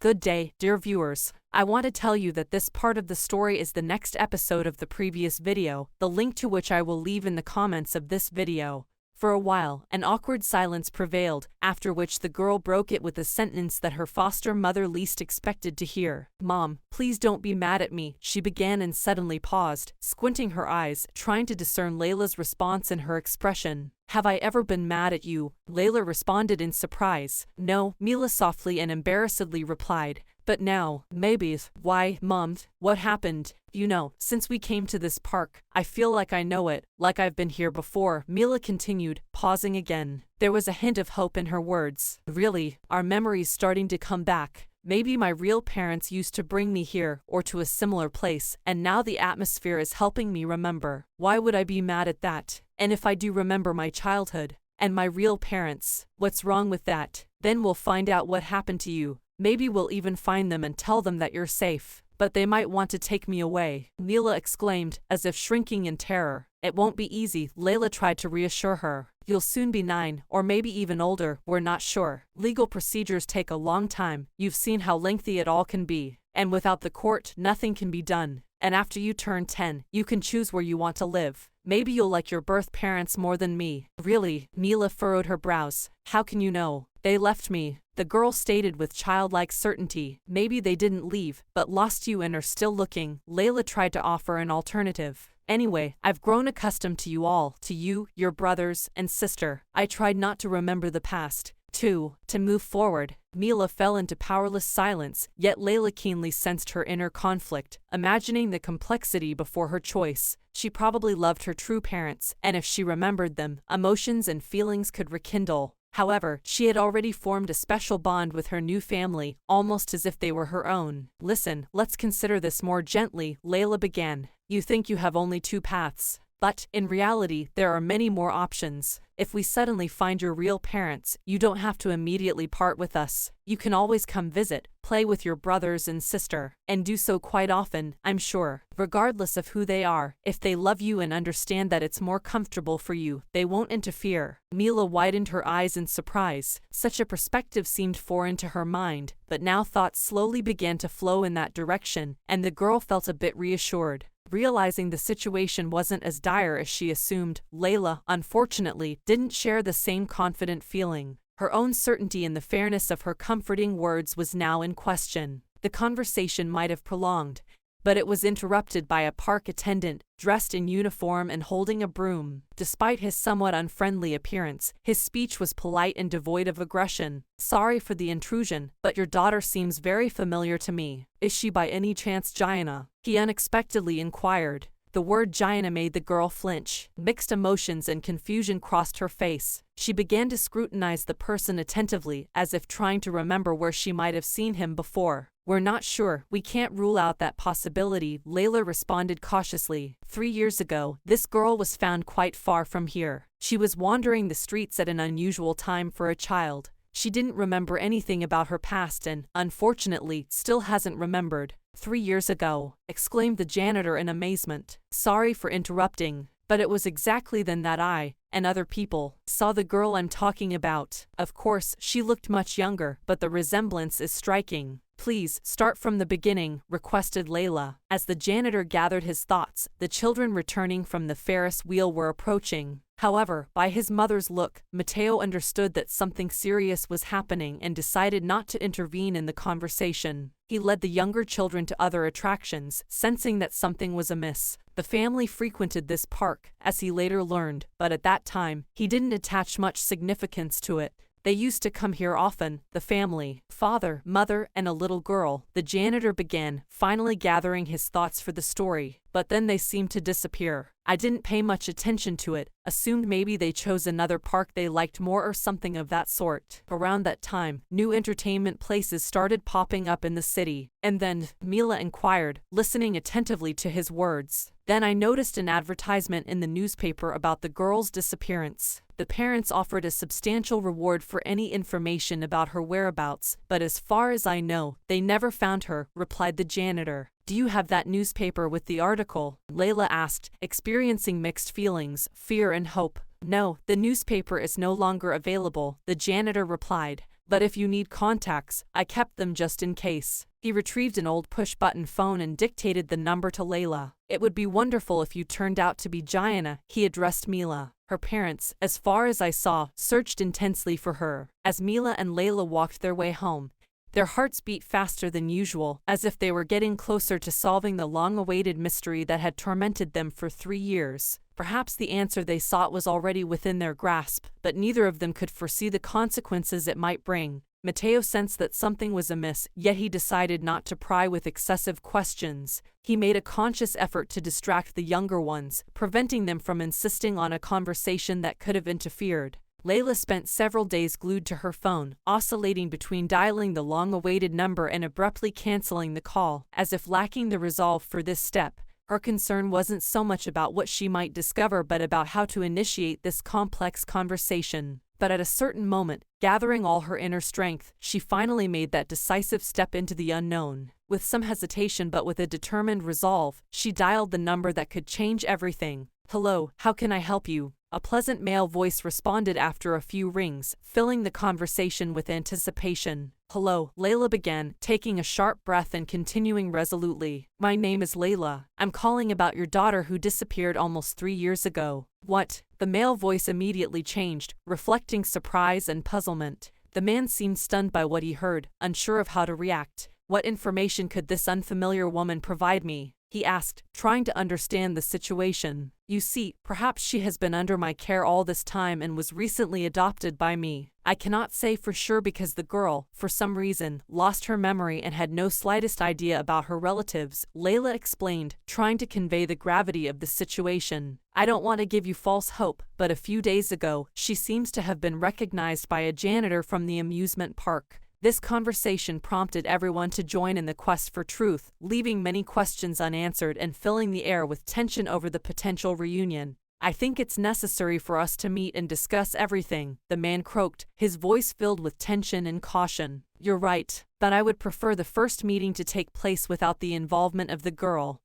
Good day, dear viewers. I want to tell you that this part of the story is the next episode of the previous video, the link to which I will leave in the comments of this video. For a while, an awkward silence prevailed, after which the girl broke it with a sentence that her foster mother least expected to hear. "Mom, please don't be mad at me," she began and suddenly paused, squinting her eyes, trying to discern Layla's response in her expression. "Have I ever been mad at you?" Layla responded in surprise. "No," Mila softly and embarrassedly replied. "But now, maybe." "Why, Mom, what happened?" "You know, since we came to this park, I feel like I know it, like I've been here before," Mila continued, pausing again. There was a hint of hope in her words. "Really, our memories starting to come back. Maybe my real parents used to bring me here, or to a similar place, and now the atmosphere is helping me remember. Why would I be mad at that? And if I do remember my childhood, and my real parents, what's wrong with that? Then we'll find out what happened to you. Maybe we'll even find them and tell them that you're safe. But they might want to take me away," Mila exclaimed, as if shrinking in terror. "It won't be easy," Layla tried to reassure her. "You'll soon be 9, or maybe even older, we're not sure. Legal procedures take a long time, you've seen how lengthy it all can be. And without the court, nothing can be done. And after you turn 10, you can choose where you want to live. Maybe you'll like your birth parents more than me." "Really?" Mila furrowed her brows. "How can you know?" "They left me," the girl stated with childlike certainty. "Maybe they didn't leave, but lost you and are still looking." Layla tried to offer an alternative. "Anyway, I've grown accustomed to you all, to you, your brothers, and sister. I tried not to remember the past. To move forward." Mila fell into powerless silence, yet Layla keenly sensed her inner conflict, imagining the complexity before her choice. She probably loved her true parents, and if she remembered them, emotions and feelings could rekindle. However, she had already formed a special bond with her new family, almost as if they were her own. "Listen, let's consider this more gently," Layla began. "You think you have only 2 paths. But, in reality, there are many more options. If we suddenly find your real parents, you don't have to immediately part with us. You can always come visit, play with your brothers and sister, and do so quite often, I'm sure. Regardless of who they are, if they love you and understand that it's more comfortable for you, they won't interfere." Mila widened her eyes in surprise. Such a perspective seemed foreign to her mind, but now thoughts slowly began to flow in that direction, and the girl felt a bit reassured. Realizing the situation wasn't as dire as she assumed, Layla, unfortunately, didn't share the same confident feeling. Her own certainty in the fairness of her comforting words was now in question. The conversation might have prolonged, but it was interrupted by a park attendant, dressed in uniform and holding a broom. Despite his somewhat unfriendly appearance, his speech was polite and devoid of aggression. "Sorry for the intrusion, but your daughter seems very familiar to me. Is she by any chance Gianna?" he unexpectedly inquired. The word Gianna made the girl flinch. Mixed emotions and confusion crossed her face. She began to scrutinize the person attentively, as if trying to remember where she might have seen him before. "We're not sure, we can't rule out that possibility," Layla responded cautiously. 3 years ago, this girl was found quite far from here. She was wandering the streets at an unusual time for a child. She didn't remember anything about her past and, unfortunately, still hasn't remembered." 3 years ago," exclaimed the janitor in amazement. "Sorry for interrupting, but it was exactly then that I, and other people, saw the girl I'm talking about. Of course, she looked much younger, but the resemblance is striking." "Please, start from the beginning," requested Layla. As the janitor gathered his thoughts, the children returning from the Ferris wheel were approaching. However, by his mother's look, Mateo understood that something serious was happening and decided not to intervene in the conversation. He led the younger children to other attractions, sensing that something was amiss. The family frequented this park, as he later learned, but at that time, he didn't attach much significance to it. They used to come here often, the family, father, mother, and a little girl. The janitor began, finally gathering his thoughts for the story. "But then they seemed to disappear. I didn't pay much attention to it, assumed maybe they chose another park they liked more or something of that sort. Around that time, new entertainment places started popping up in the city. And then," Mila inquired, listening attentively to his words, "then I noticed an advertisement in the newspaper about the girl's disappearance. The parents offered a substantial reward for any information about her whereabouts, but as far as I know, they never found her," replied the janitor. "Do you have that newspaper with the article?" Layla asked, experiencing mixed feelings, fear and hope. "No, the newspaper is no longer available," the janitor replied. but if you need contacts, I kept them just in case. He retrieved an old push-button phone and dictated the number to Layla. It would be wonderful if you turned out to be Gianna, he addressed Mila. Her parents, as far as I saw, searched intensely for her. As Mila and Layla walked their way home, their hearts beat faster than usual, as if they were getting closer to solving the long-awaited mystery that had tormented them for 3 years. Perhaps the answer they sought was already within their grasp, but neither of them could foresee the consequences it might bring. Mateo sensed that something was amiss, yet he decided not to pry with excessive questions. He made a conscious effort to distract the younger ones, preventing them from insisting on a conversation that could have interfered. Layla spent several days glued to her phone, oscillating between dialing the long-awaited number and abruptly canceling the call, as if lacking the resolve for this step. Her concern wasn't so much about what she might discover but about how to initiate this complex conversation. But at a certain moment, gathering all her inner strength, she finally made that decisive step into the unknown. With some hesitation but with a determined resolve, she dialed the number that could change everything. "Hello, how can I help you?" A pleasant male voice responded after a few rings, filling the conversation with anticipation. "Hello," Layla began, taking a sharp breath and continuing resolutely. "My name is Layla. I'm calling about your daughter who disappeared almost 3 years ago." "What?" The male voice immediately changed, reflecting surprise and puzzlement. The man seemed stunned by what he heard, unsure of how to react. "What information could this unfamiliar woman provide me?" he asked, trying to understand the situation. "You see, perhaps she has been under my care all this time and was recently adopted by me. I cannot say for sure because the girl, for some reason, lost her memory and had no slightest idea about her relatives," Layla explained, trying to convey the gravity of the situation. "I don't want to give you false hope, but a few days ago, she seems to have been recognized by a janitor from the amusement park." This conversation prompted everyone to join in the quest for truth, leaving many questions unanswered and filling the air with tension over the potential reunion. "I think it's necessary for us to meet and discuss everything," the man croaked, his voice filled with tension and caution. "You're right, but I would prefer the first meeting to take place without the involvement of the girl."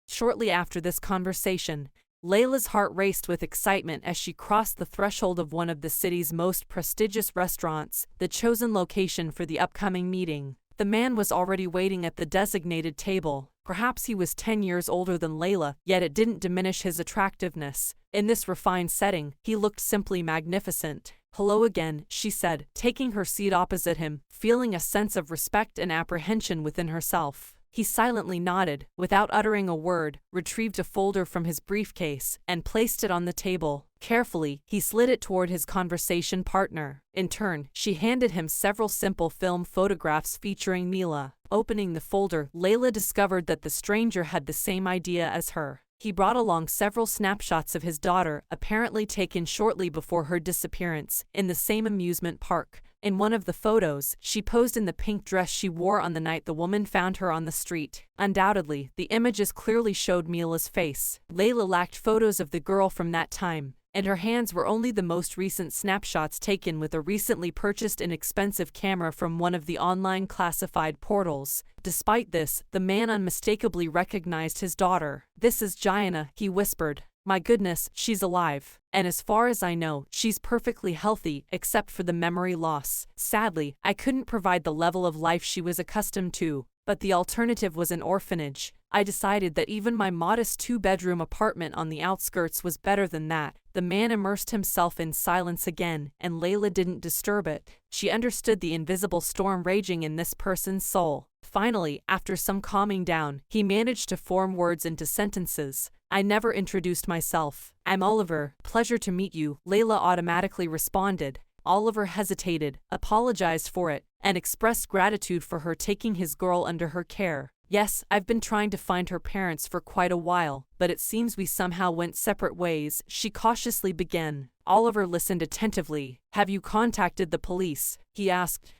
Shortly after this conversation, Layla's heart raced with excitement as she crossed the threshold of one of the city's most prestigious restaurants, the chosen location for the upcoming meeting. The man was already waiting at the designated table. Perhaps he was 10 years older than Layla, yet it didn't diminish his attractiveness. In this refined setting, he looked simply magnificent. "Hello again," she said, taking her seat opposite him, feeling a sense of respect and apprehension within herself. He silently nodded, without uttering a word, retrieved a folder from his briefcase, and placed it on the table. Carefully, he slid it toward his conversation partner. In turn, she handed him several simple film photographs featuring Mila. Opening the folder, Layla discovered that the stranger had the same idea as her. He brought along several snapshots of his daughter, apparently taken shortly before her disappearance, in the same amusement park. In one of the photos, she posed in the pink dress she wore on the night the woman found her on the street. Undoubtedly, the images clearly showed Mila's face. Layla lacked photos of the girl from that time, and her hands were only the most recent snapshots taken with a recently purchased inexpensive camera from one of the online classified portals. Despite this, the man unmistakably recognized his daughter. "This is Gianna," he whispered. "My goodness, she's alive. And as far as I know, she's perfectly healthy, except for the memory loss. Sadly, I couldn't provide the level of life she was accustomed to, but the alternative was an orphanage. I decided that even my modest 2-bedroom apartment on the outskirts was better than that." The man immersed himself in silence again, and Layla didn't disturb it. She understood the invisible storm raging in this person's soul. Finally, after some calming down, he managed to form words into sentences. "I never introduced myself. I'm Oliver. Pleasure to meet you," Layla automatically responded. Oliver hesitated, apologized for it, and expressed gratitude for her taking his girl under her care. "Yes, I've been trying to find her parents for quite a while, but it seems we somehow went separate ways," she cautiously began. Oliver listened attentively. "Have you contacted the police?" he asked.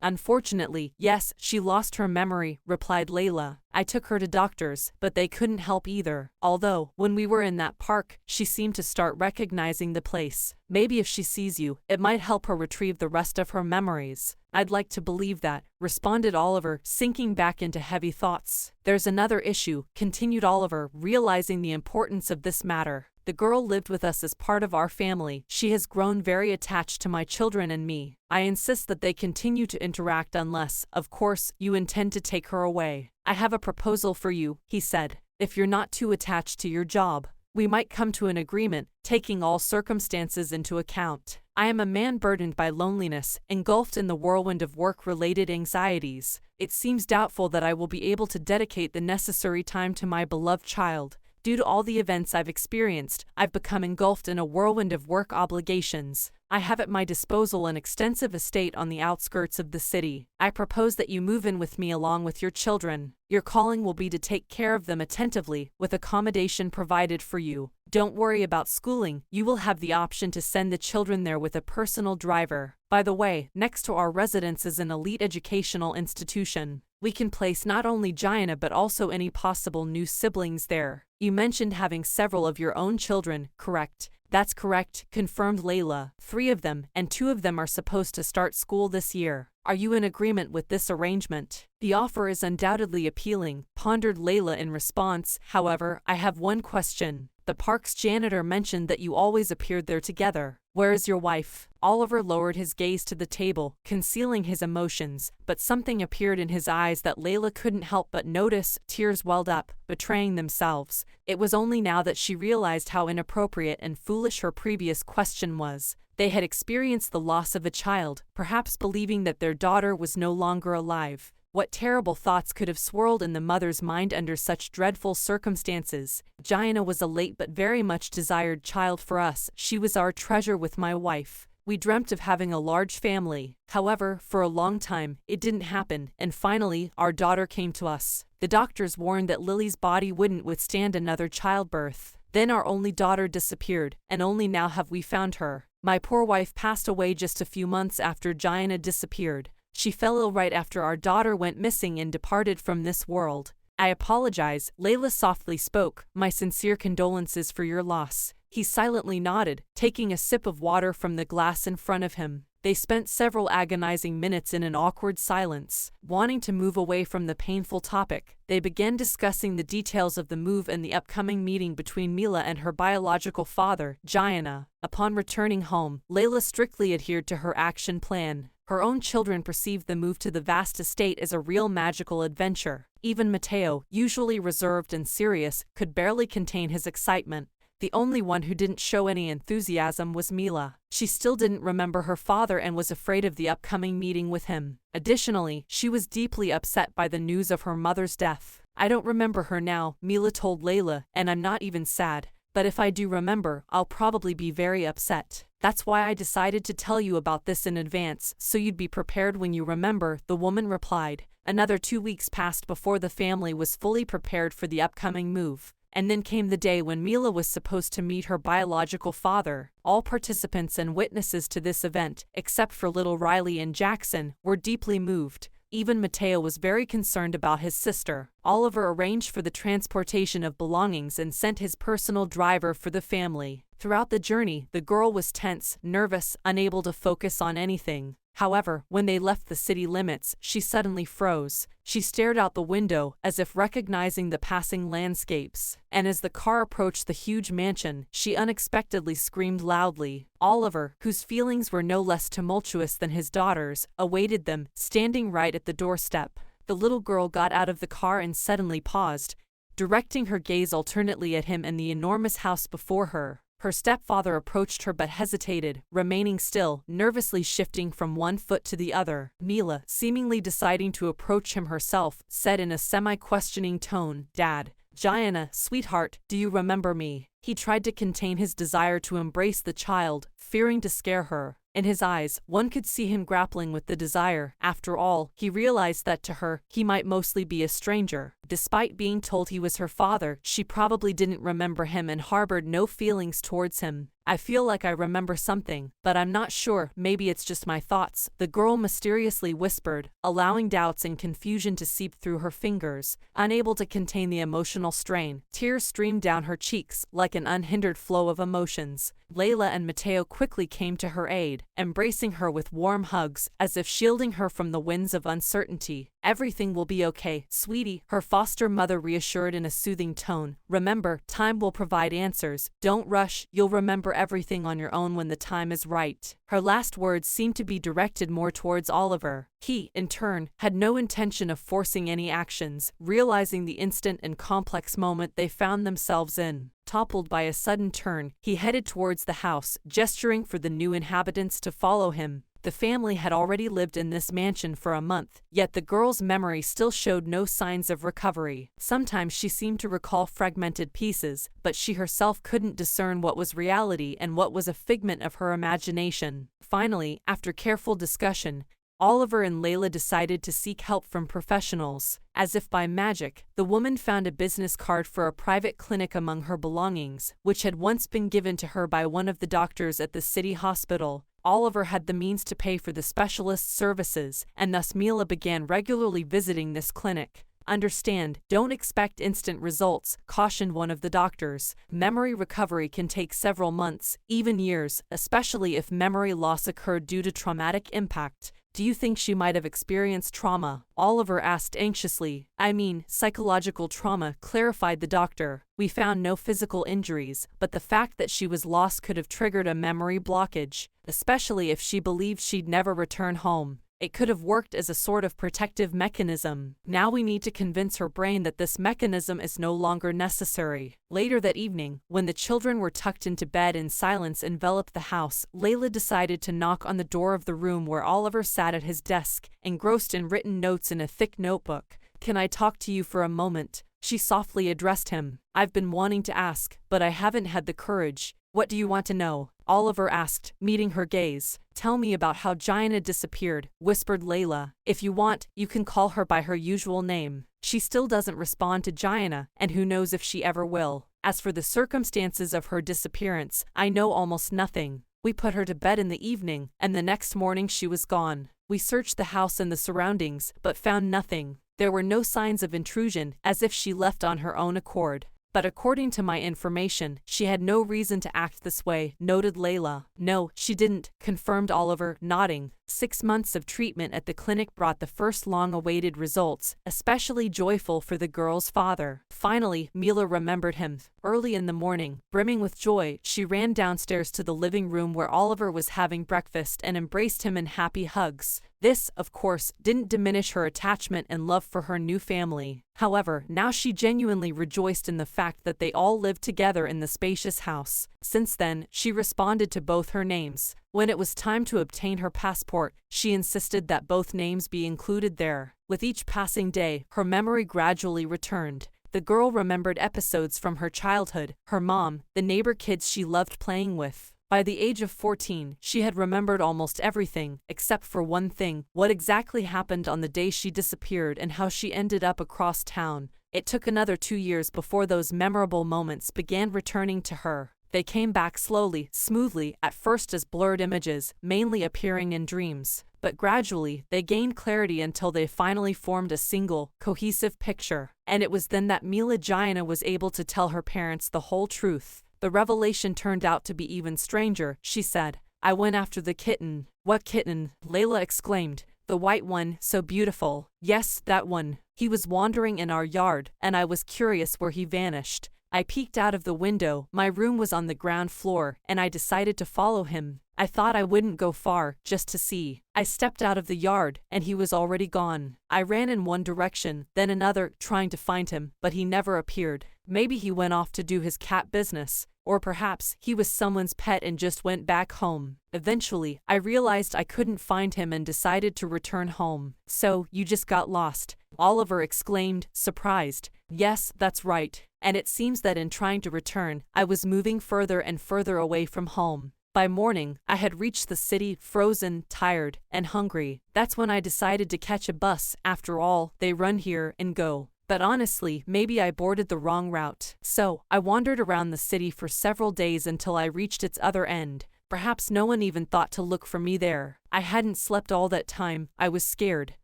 Unfortunately, yes, she lost her memory, replied Layla. I took her to doctors, but they couldn't help either. Although, when we were in that park, she seemed to start recognizing the place. Maybe if she sees you, it might help her retrieve the rest of her memories. I'd like to believe that, responded Oliver, sinking back into heavy thoughts. There's another issue, continued Oliver, realizing the importance of this matter. The girl lived with us as part of our family. She has grown very attached to my children and me. I insist that they continue to interact unless, of course, you intend to take her away. I have a proposal for you, he said. If you're not too attached to your job, we might come to an agreement, taking all circumstances into account. I am a man burdened by loneliness, engulfed in the whirlwind of work-related anxieties. It seems doubtful that I will be able to dedicate the necessary time to my beloved child. Due to all the events I've experienced, I've become engulfed in a whirlwind of work obligations. I have at my disposal an extensive estate on the outskirts of the city. I propose that you move in with me along with your children. Your calling will be to take care of them attentively, with accommodation provided for you. Don't worry about schooling, you will have the option to send the children there with a personal driver. By the way, next to our residence is an elite educational institution. We can place not only Gianna but also any possible new siblings there. You mentioned having several of your own children, correct? That's correct, confirmed Layla. 3 of them, and 2 of them are supposed to start school this year. Are you in agreement with this arrangement? The offer is undoubtedly appealing, pondered Layla in response. However, I have one question. The park's janitor mentioned that you always appeared there together. Where is your wife? Oliver lowered his gaze to the table, concealing his emotions, but something appeared in his eyes that Layla couldn't help but notice. Tears welled up, betraying themselves. It was only now that she realized how inappropriate and foolish her previous question was. They had experienced the loss of a child, perhaps believing that their daughter was no longer alive. What terrible thoughts could have swirled in the mother's mind under such dreadful circumstances? Gianna was a late but very much desired child for us. She was our treasure with my wife. We dreamt of having a large family. However, for a long time, it didn't happen, and finally, our daughter came to us. The doctors warned that Lily's body wouldn't withstand another childbirth. Then our only daughter disappeared, and only now have we found her. My poor wife passed away just a few months after Gianna disappeared. She fell ill right after our daughter went missing and departed from this world. I apologize, Layla softly spoke. My sincere condolences for your loss. He silently nodded, taking a sip of water from the glass in front of him. They spent several agonizing minutes in an awkward silence. Wanting to move away from the painful topic, they began discussing the details of the move and the upcoming meeting between Mila and her biological father, Gianna. Upon returning home, Layla strictly adhered to her action plan. Her own children perceived the move to the vast estate as a real magical adventure. Even Matteo, usually reserved and serious, could barely contain his excitement. The only one who didn't show any enthusiasm was Mila. She still didn't remember her father and was afraid of the upcoming meeting with him. Additionally, she was deeply upset by the news of her mother's death. I don't remember her now, Mila told Layla, and I'm not even sad. But if I do remember, I'll probably be very upset. That's why I decided to tell you about this in advance, so you'd be prepared when you remember, the woman replied. Another 2 weeks passed before the family was fully prepared for the upcoming move. And then came the day when Mila was supposed to meet her biological father. All participants and witnesses to this event, except for little Riley and Jackson, were deeply moved. Even Matteo was very concerned about his sister. Oliver arranged for the transportation of belongings and sent his personal driver for the family. Throughout the journey, the girl was tense, nervous, unable to focus on anything. However, when they left the city limits, she suddenly froze. She stared out the window, as if recognizing the passing landscapes. And as the car approached the huge mansion, she unexpectedly screamed loudly. Oliver, whose feelings were no less tumultuous than his daughter's, awaited them, standing right at the doorstep. The little girl got out of the car and suddenly paused, directing her gaze alternately at him and the enormous house before her. Her stepfather approached her but hesitated, remaining still, nervously shifting from one foot to the other. Mila, seemingly deciding to approach him herself, said in a semi-questioning tone, "Dad, Gianna, sweetheart, do you remember me?" He tried to contain his desire to embrace the child, fearing to scare her. In his eyes, one could see him grappling with the desire. After all, he realized that to her, he might mostly be a stranger. Despite being told he was her father, she probably didn't remember him and harbored no feelings towards him. I feel like I remember something, but I'm not sure, maybe it's just my thoughts, the girl mysteriously whispered, allowing doubts and confusion to seep through her fingers. Unable to contain the emotional strain, tears streamed down her cheeks like an unhindered flow of emotions. Layla and Mateo quickly came to her aid, embracing her with warm hugs, as if shielding her from the winds of uncertainty. "Everything will be okay, sweetie," her foster mother reassured in a soothing tone. "Remember, time will provide answers. Don't rush, you'll remember everything on your own when the time is right." Her last words seemed to be directed more towards Oliver. He, in turn, had no intention of forcing any actions, realizing the instant and complex moment they found themselves in. Toppled by a sudden turn, he headed towards the house, gesturing for the new inhabitants to follow him. The family had already lived in this mansion for a month, yet the girl's memory still showed no signs of recovery. Sometimes she seemed to recall fragmented pieces, but she herself couldn't discern what was reality and what was a figment of her imagination. Finally, after careful discussion, Oliver and Layla decided to seek help from professionals. As if by magic, the woman found a business card for a private clinic among her belongings, which had once been given to her by one of the doctors at the city hospital. Oliver had the means to pay for the specialist's services, and thus Mila began regularly visiting this clinic. "Understand, don't expect instant results," cautioned one of the doctors. "Memory recovery can take several months, even years, especially if memory loss occurred due to traumatic impact." "Do you think she might have experienced trauma?" Oliver asked anxiously. "I mean, psychological trauma," clarified the doctor. "We found no physical injuries, but the fact that she was lost could have triggered a memory blockage, especially if she believed she'd never return home. It could have worked as a sort of protective mechanism. Now we need to convince her brain that this mechanism is no longer necessary." Later that evening, when the children were tucked into bed and silence enveloped the house, Layla decided to knock on the door of the room where Oliver sat at his desk, engrossed in written notes in a thick notebook. "Can I talk to you for a moment?" she softly addressed him. "I've been wanting to ask, but I haven't had the courage." "What do you want to know?" Oliver asked, meeting her gaze. "Tell me about how Gianna disappeared," whispered Layla. "If you want, you can call her by her usual name. She still doesn't respond to Gianna, and who knows if she ever will. As for the circumstances of her disappearance, I know almost nothing. We put her to bed in the evening, and the next morning she was gone. We searched the house and the surroundings, but found nothing. There were no signs of intrusion, as if she left on her own accord. But according to my information, she had no reason to act this way," noted Layla. "No, she didn't," confirmed Oliver, nodding. 6 months of treatment at the clinic brought the first long-awaited results, especially joyful for the girl's father. Finally, Mila remembered him. Early in the morning, brimming with joy, she ran downstairs to the living room where Oliver was having breakfast and embraced him in happy hugs. This, of course, didn't diminish her attachment and love for her new family. However, now she genuinely rejoiced in the fact that they all lived together in the spacious house. Since then, she responded to both her names. When it was time to obtain her passport, she insisted that both names be included there. With each passing day, her memory gradually returned. The girl remembered episodes from her childhood, her mom, the neighbor kids she loved playing with. By the age of 14, she had remembered almost everything, except for one thing: what exactly happened on the day she disappeared and how she ended up across town. It took another 2 years before those memorable moments began returning to her. They came back slowly, smoothly, at first as blurred images, mainly appearing in dreams. But gradually, they gained clarity until they finally formed a single, cohesive picture. And it was then that Mila Gianna was able to tell her parents the whole truth. The revelation turned out to be even stranger, she said. "I went after the kitten." "What kitten?" Layla exclaimed. "The white one, so beautiful." "Yes, that one. He was wandering in our yard, and I was curious where he vanished. I peeked out of the window, my room was on the ground floor, and I decided to follow him. I thought I wouldn't go far, just to see. I stepped out of the yard, and he was already gone. I ran in one direction, then another, trying to find him, but he never appeared. Maybe he went off to do his cat business. Or perhaps he was someone's pet and just went back home. Eventually, I realized I couldn't find him and decided to return home." "So, you just got lost?" Oliver exclaimed, surprised. Yes, that's right. And it seems that in trying to return, I was moving further and further away from home. By morning, I had reached the city, frozen, tired, and hungry. That's when I decided to catch a bus. After all, they run here and go. But honestly, maybe I boarded the wrong route. So, I wandered around the city for several days until I reached its other end. Perhaps no one even thought to look for me there. I hadn't slept all that time. I was scared.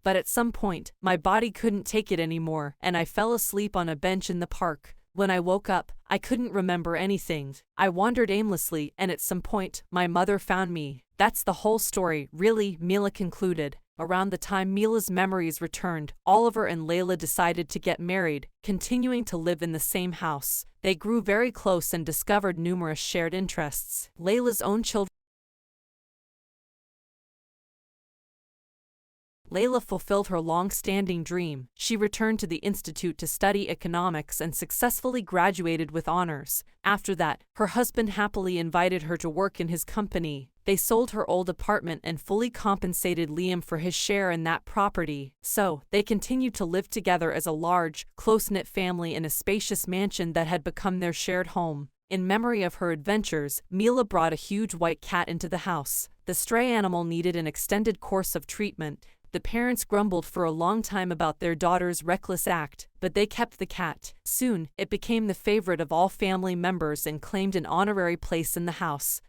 But at some point, my body couldn't take it anymore, and I fell asleep on a bench in the park. When I woke up, I couldn't remember anything. I wandered aimlessly, and at some point, my mother found me. That's the whole story, really, Mila concluded. Around the time Mila's memories returned, Oliver and Layla decided to get married, continuing to live in the same house. They grew very close and discovered numerous shared interests. Layla's own children. Layla fulfilled her long-standing dream. She returned to the institute to study economics and successfully graduated with honors. After that, her husband happily invited her to work in his company. They sold her old apartment and fully compensated Liam for his share in that property. So, they continued to live together as a large, close-knit family in a spacious mansion that had become their shared home. In memory of her adventures, Mila brought a huge white cat into the house. The stray animal needed an extended course of treatment. The parents grumbled for a long time about their daughter's reckless act, but they kept the cat. Soon, it became the favorite of all family members and claimed an honorary place in the house.